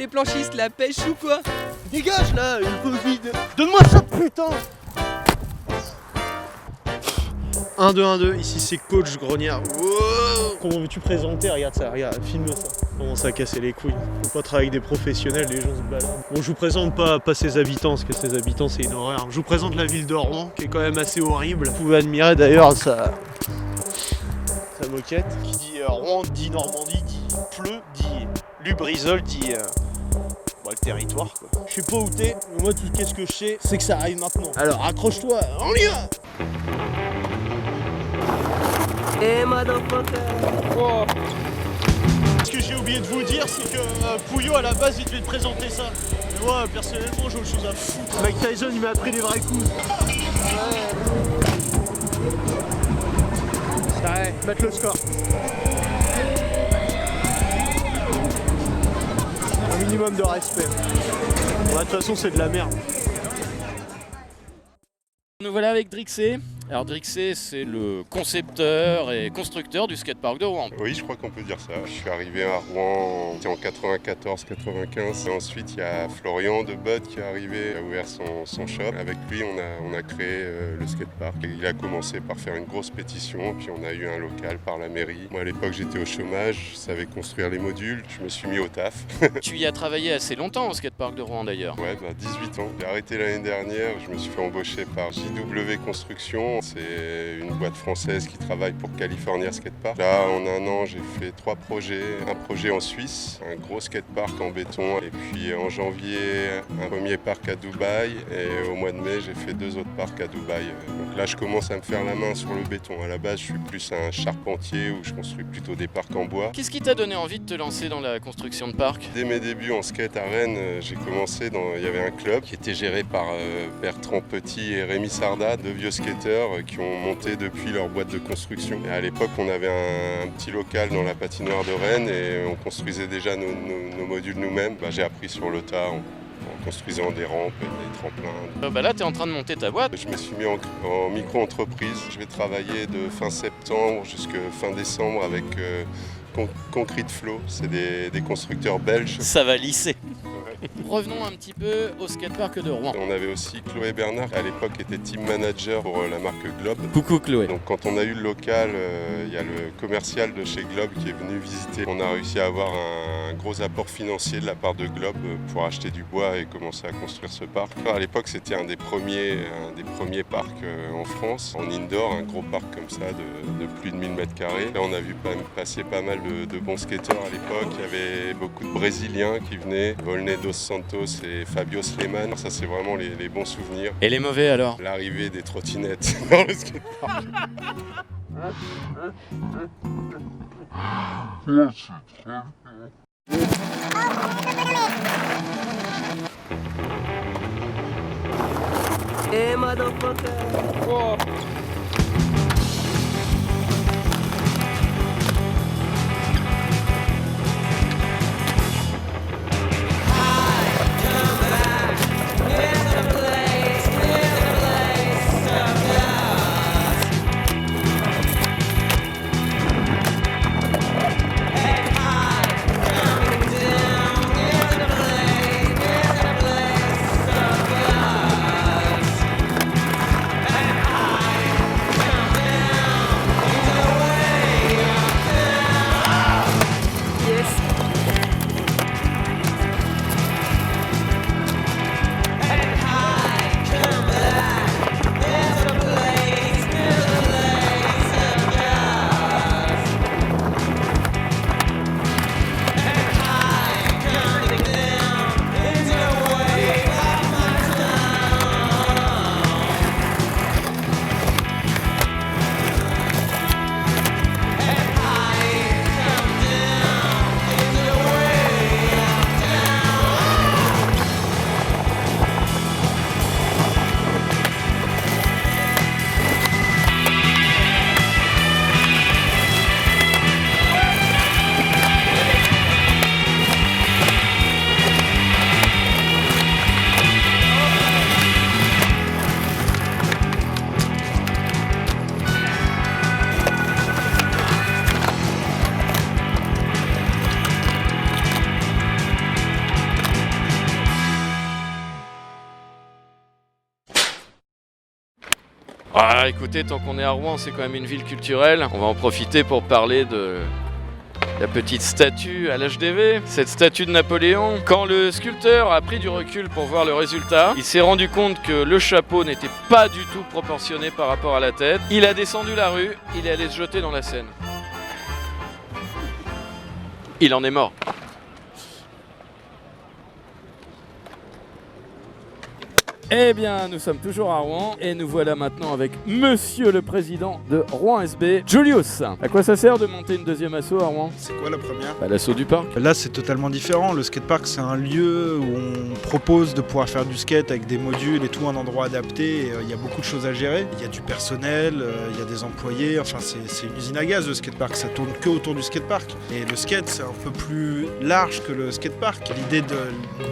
les planchistes, la pêche ou quoi? Dégage là, une pause vide. Donne-moi ça, putain. 1-2-1-2, ici c'est coach Grognard. Wow. Comment veux-tu présenter? Regarde ça, regarde, filme ça. Comment ça a cassé les couilles. Faut pas travailler avec des professionnels, les gens se baladent. Bon, je vous présente pas ses habitants, parce que ses habitants c'est une horreur. Je vous présente la ville de Rouen, qui est quand même assez horrible. Vous pouvez admirer d'ailleurs sa moquette. Qui dit Rouen, dit Normandie, dit pleu, dit Lubrizol, dit le territoire quoi. Je sais pas où t'es, mais moi tout ce que je sais, c'est que ça arrive maintenant. Alors accroche-toi, on y va. Eh motherfucker. Oh. Ce que j'ai oublié de vous dire, c'est que Pouillot à la base il devait te présenter ça. Mais moi personnellement j'ai autre chose à foutre. Mike Tyson il m'a appris des vrais coups. Ouais, mettre le score. Un minimum de respect. Bon, de toute façon c'est de la merde. Nous voilà avec Drixé. Alors Drixé, c'est le concepteur et constructeur du skatepark de Rouen. Oui, je crois qu'on peut dire ça. Je suis arrivé à Rouen en 94-95. Ensuite, il y a Florian de Bud qui est arrivé, qui a ouvert son shop. Avec lui, on a créé le skatepark. Il a commencé par faire une grosse pétition, puis on a eu un local par la mairie. Moi, à l'époque, j'étais au chômage, je savais construire les modules. Je me suis mis au taf. Tu y as travaillé assez longtemps au skatepark de Rouen d'ailleurs. Ouais, 18 ans. J'ai arrêté l'année dernière. Je me suis fait embaucher par JW Construction. C'est une boîte française qui travaille pour California Skatepark. Là, en un an, j'ai fait 3 projets. Un projet en Suisse, un gros skatepark en béton. Et puis en janvier, un premier parc à Dubaï. Et au mois de mai, j'ai fait 2 autres parcs à Dubaï. Donc là, je commence à me faire la main sur le béton. À la base, je suis plus un charpentier où je construis plutôt des parcs en bois. Qu'est-ce qui t'a donné envie de te lancer dans la construction de parcs? Dès mes débuts en skate à Rennes, j'ai commencé il y avait un club qui était géré par Bertrand Petit et Rémi Sarda, 2 vieux skateurs qui ont monté depuis leur boîte de construction. Et à l'époque, on avait un petit local dans la patinoire de Rennes et on construisait déjà nos modules nous-mêmes. J'ai appris sur le tas en construisant des rampes et des tremplins. Là, tu es en train de monter ta boîte. Je me suis mis en micro-entreprise. Je vais travailler de fin septembre jusqu'à fin décembre avec Concrete Flow. C'est des constructeurs belges. Ça va lisser. Revenons un petit peu au skatepark de Rouen. On avait aussi Chloé Bernard, à l'époque était team manager pour la marque Globe. Coucou Chloé. Donc quand on a eu le local, il y a le commercial de chez Globe qui est venu visiter. On a réussi à avoir un gros apport financier de la part de Globe pour acheter du bois et commencer à construire ce parc. À l'époque, c'était un des premiers parcs en France, en indoor, un gros parc comme ça de plus de 1000 m². Là, on a vu passer pas mal de bons skateurs à l'époque. Il y avait beaucoup de Brésiliens qui venaient, Volney dos Santos et Fabio Sleman. Ça, c'est vraiment les bons souvenirs. Et les mauvais alors? L'arrivée des trottinettes dans le skatepark. Eh motherfucker. Oh. Ah, écoutez, tant qu'on est à Rouen, c'est quand même une ville culturelle. On va en profiter pour parler de la petite statue à l'HDV, cette statue de Napoléon. Quand le sculpteur a pris du recul pour voir le résultat, il s'est rendu compte que le chapeau n'était pas du tout proportionné par rapport à la tête. Il a descendu la rue, il est allé se jeter dans la Seine. Il en est mort. Eh bien, nous sommes toujours à Rouen et nous voilà maintenant avec Monsieur le Président de Rouen SB, Julius. À quoi ça sert de monter une deuxième asso à Rouen? C'est quoi la première? L'assaut du parc. Là, c'est totalement différent. Le skatepark, c'est un lieu où on propose de pouvoir faire du skate avec des modules et tout, un endroit adapté. Il y a beaucoup de choses à gérer. Il y a du personnel, il y a des employés. Enfin, c'est une usine à gaz, le skatepark. Ça tourne que autour du skatepark. Et le skate, c'est un peu plus large que le skatepark. L'idée de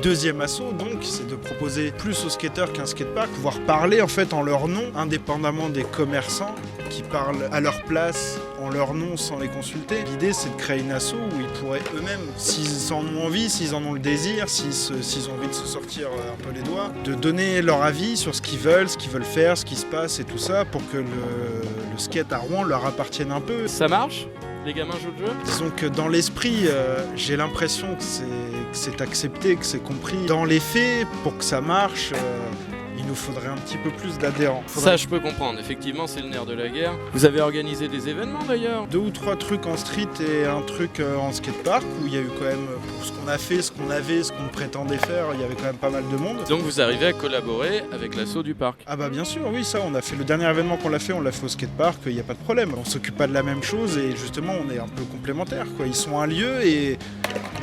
deuxième asso, donc, c'est de proposer plus aux skateurs qu'un skatepark, pouvoir parler en fait en leur nom, indépendamment des commerçants qui parlent à leur place en leur nom sans les consulter. L'idée, c'est de créer une asso où ils pourraient eux-mêmes, s'ils en ont envie, s'ils en ont le désir, s'ils ont envie de se sortir un peu les doigts, de donner leur avis sur ce qu'ils veulent faire, ce qui se passe et tout ça, pour que le skate à Rouen leur appartienne un peu. Ça marche? Les gamins jouent le jeu? Disons que dans l'esprit, j'ai l'impression que c'est accepté, que c'est compris. Dans les faits, pour que ça marche, il nous faudrait un petit peu plus d'adhérents. Ça, je peux comprendre. Effectivement, c'est le nerf de la guerre. Vous avez organisé des événements d'ailleurs? 2 ou 3 trucs en street et un truc en skatepark où il y a eu quand même, pour ce qu'on a fait, ce qu'on avait, ce qu'on prétendait faire, il y avait quand même pas mal de monde. Donc vous arrivez à collaborer avec l'assaut du parc? Ah bah bien sûr, oui, ça, on a fait le dernier événement qu'on l'a fait au skatepark, il n'y a pas de problème. On s'occupe pas de la même chose et justement, on est un peu complémentaires, quoi. Ils sont un lieu et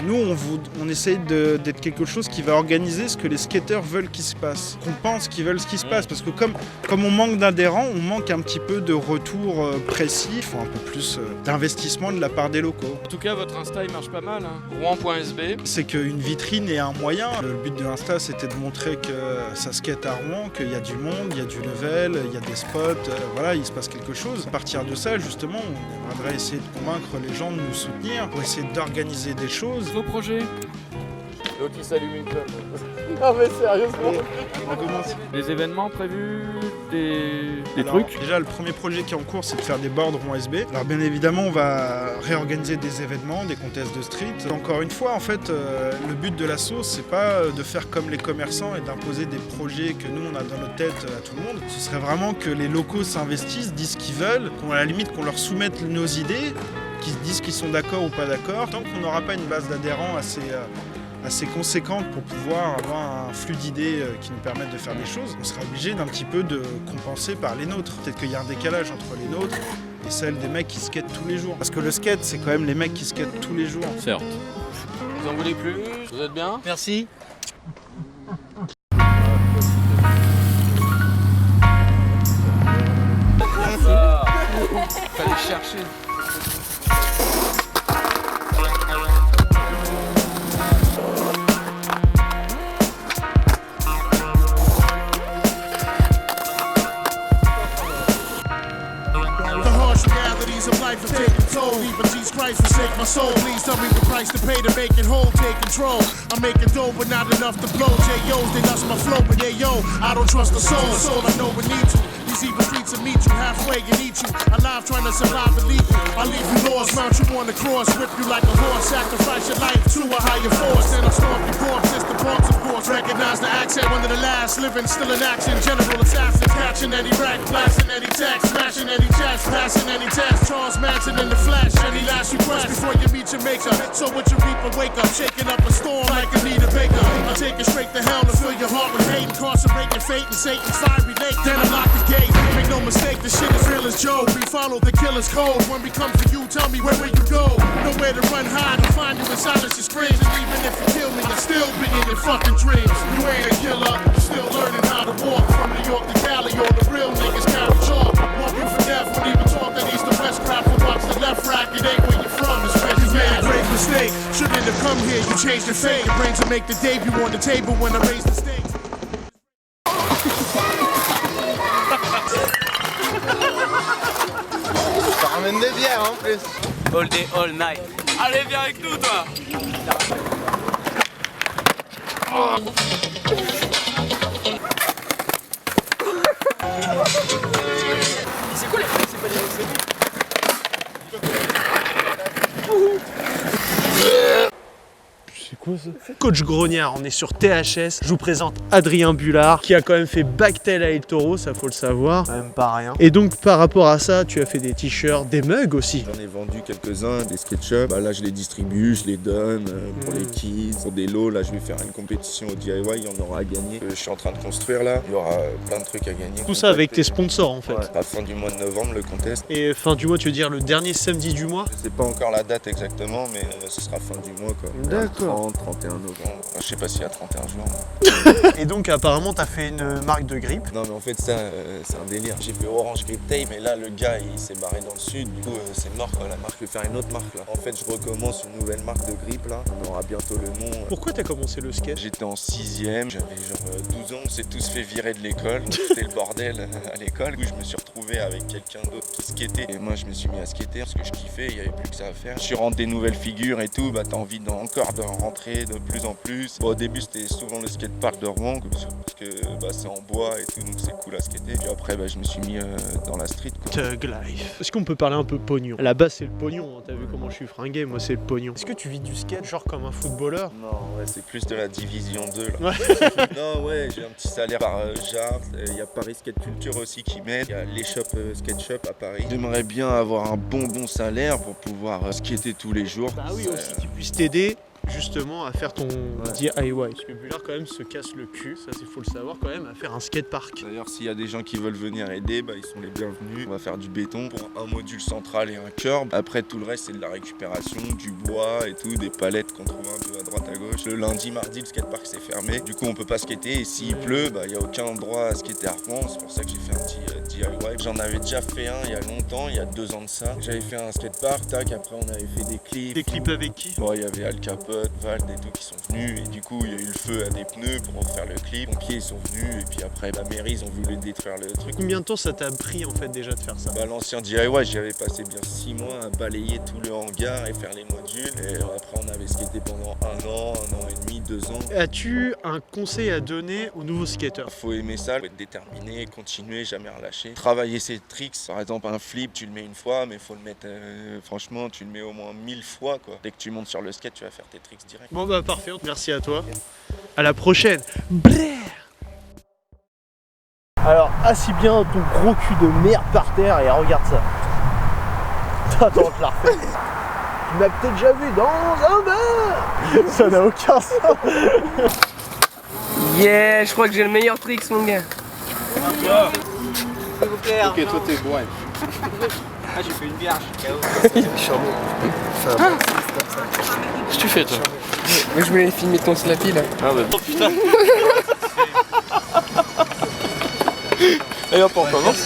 nous, on essaye d'être quelque chose qui va organiser ce que les skateurs veulent qu'il se passe, qu'on pense qu'ils veulent ce qui se passe, parce que comme on manque d'adhérents, on manque un petit peu de retour précis, il faut un peu plus d'investissement de la part des locaux. En tout cas, votre Insta, il marche pas mal, hein. Rouen.sb. C'est qu'une vitrine est un moyen. Le but de l'Insta, c'était de montrer que ça skate à Rouen, qu'il y a du monde, il y a du level, il y a des spots, voilà, il se passe quelque chose. À partir de ça, justement, on aimerait essayer de convaincre les gens de nous soutenir, pour essayer d'organiser des choses. Vos projets? L'autre qui s'allume une clope. Non mais sérieusement. On commence. Des événements prévus, des Alors, trucs? Déjà, le premier projet qui est en cours, c'est de faire des boards Rouen SB. Alors bien évidemment, on va réorganiser des événements, des contests de street. Encore une fois, en fait, le but de l'asso, c'est pas de faire comme les commerçants et d'imposer des projets que nous, on a dans notre tête à tout le monde. Ce serait vraiment que les locaux s'investissent, disent ce qu'ils veulent, à la limite qu'on leur soumette nos idées, qu'ils disent qu'ils sont d'accord ou pas d'accord. Tant qu'on n'aura pas une base d'adhérents assez conséquente pour pouvoir avoir un flux d'idées qui nous permettent de faire des choses, on sera obligé d'un petit peu de compenser par les nôtres. Peut-être qu'il y a un décalage entre les nôtres et celles des mecs qui skatent tous les jours. Parce que le skate, c'est quand même les mecs qui skatent tous les jours. Certes. Vous en voulez plus? Vous êtes bien? Merci. Fallait chercher. Of life have taken toll. Even Jesus Christ forsake my soul. Please tell me the price to pay to make it whole. Take control. I'm making dough, but not enough to blow. J.O.'s, they lost my flow, but they yo. I don't trust the soul. Soul, I know we need to. These evil streets will meet you halfway and eat you. Alive trying to survive and leave you. I'll leave you lost, mount you on the cross, whip you like a horse, sacrifice your life to a higher force. Then I'll stomp your corpse, it's the Bronx of course. Recognize the accent, one of the last living, still in action. General assassin, catching any rack, blasting any text, smashing any chest, passing any test. Charles Manson in the flesh, any last request before you meet your maker. So what you reap and wake up, shaking up a storm like Anita Baker. I'll take it straight to hell to fill your heart with hate, incarcerate your fate in Satan's fiery lake. Then I lock the gate. Make no mistake, the shit is real as Joe. We follow the killer's code. When we come for you, tell me where will you go? Nowhere to run, hide, and find you in silence and screams. And even if you kill me, you'll still be in your fucking dreams. You ain't a killer, you still learning how to walk. From New York to Cali, all the real niggas carry chalk. Walking for death, when even talk that east to west crap. From watch the left rack, it ain't where you're from. It's where you made a great mistake. Shouldn't have come here, you changed your fate. Your brains will make the debut on the table when I raise the stakes. Ça ramène des bières en plus. All day, all night. Allez, viens avec nous, toi. C'est quoi ça? Coach Grognard, on est sur THS. Je vous présente Adrien Bullard qui a quand même fait Bactel à El Toro, ça faut le savoir. Même pas rien. Et donc par rapport à ça, tu as fait des t-shirts, des mugs aussi. J'en ai vendu quelques-uns, des SketchUp. Bah, là, je les distribue, je les donne pour les kids, pour des lots. Là, je vais faire une compétition au DIY, il y en aura à gagner. Je suis en train de construire là. Il y aura plein de trucs à gagner. Tout ça avec tes sponsors en fait. Ouais, à la fin du mois de novembre, le contest. Et fin du mois, tu veux dire le dernier samedi du mois? Je sais pas encore la date exactement, mais ce sera fin du mois quoi. D'accord. 30, 31 novembre. Enfin, je sais pas s'il y a 31 juin. Et donc apparemment t'as fait une marque de grippe. Non mais en fait ça c'est un délire. J'ai fait Orange Grip Tape mais là le gars il s'est barré dans le sud. Du coup c'est mort quoi la marque. Je vais faire une autre marque là. En fait je recommence une nouvelle marque de grippe là. On aura bientôt le nom. Pourquoi t'as commencé le skate? J'étais en 6ème, j'avais genre 12 ans, on s'est tous fait virer de l'école, donc c'était le bordel à l'école. Du coup je me suis retrouvé avec quelqu'un d'autre qui skatait et moi je me suis mis à skater parce que je kiffais, il n'y avait plus que ça à faire. Je suis rentré des nouvelles figures et tout, bah t'as envie encore d'en rentrer de plus en plus. Bon, au début c'était souvent le skatepark de Rouen parce que bah, c'est en bois et tout donc c'est cool à skater. Puis après bah, je me suis mis dans la street quoi. Thug life. Est-ce qu'on peut parler un peu pognon? À la base c'est le pognon, hein. T'as vu comment je suis fringué, moi c'est le pognon. Est-ce que tu vis du skate genre comme un footballeur? Non ouais c'est plus de la division 2 là. Ouais. Non ouais j'ai un petit salaire par Jard, il y a Paris Skate Culture aussi qui m'aide, il y a l'échoppe Skate Shop à Paris. J'aimerais bien avoir un bon salaire pour pouvoir skater tous les jours. Bah oui aussi, qui puisse t'aider justement à faire ton DIY. Parce que Bullard quand même se casse le cul, ça c'est faut le savoir quand même, à faire un skatepark. D'ailleurs s'il y a des gens qui veulent venir aider, bah, ils sont les bienvenus. On va faire du béton pour un module central et un curb. Après tout le reste c'est de la récupération, du bois et tout, des palettes qu'on trouve un peu à droite à gauche. Le lundi, mardi le skatepark c'est fermé, du coup on peut pas skater et s'il pleut, bah, il n'y a aucun endroit à skater à Rouen. C'est pour ça que j'ai fait un petit DIY. J'en avais déjà fait un il y a longtemps, il y a 2 ans de ça. J'avais fait un skatepark, tac, après on avait fait des clips. Des clips avec qui? Bon, il y avait Al Capote, Vald et tout qui sont venus et du coup il y a eu le feu à des pneus pour faire le clip. Les pompiers ils sont venus et puis après la mairie ils ont voulu détruire le truc. Combien de temps ça t'a pris en fait déjà de faire ça? Bah, l'ancien DIY j'y avais passé bien 6 mois à balayer tout le hangar et faire les modules et après on avait skaté pendant 1 an et demi, 2 ans. As-tu un conseil à donner aux nouveaux skateurs? Faut aimer ça, faut être déterminé, continuer, jamais relâcher. Travailler ses tricks, par exemple un flip tu le mets une fois mais faut le mettre franchement tu le mets au moins 1000 fois quoi. Dès que tu montes sur le skate tu vas faire tes tricks direct. Bon bah parfait, merci à toi. À la prochaine. Blair. Alors assis bien ton gros cul de merde par terre et regarde ça. Attends, je la refais. Tu m'as peut-être déjà vu dans un bar. Ça n'a aucun sens. Yeah, je crois que j'ai le meilleur tricks mon gars. Ok, toi t'es bon. Ah, j'ai fait une vierge. Qu'est-ce que tu fais toi? Moi je voulais filmer ton slappy là. Ah bah. Oh putain. Et hop on commence.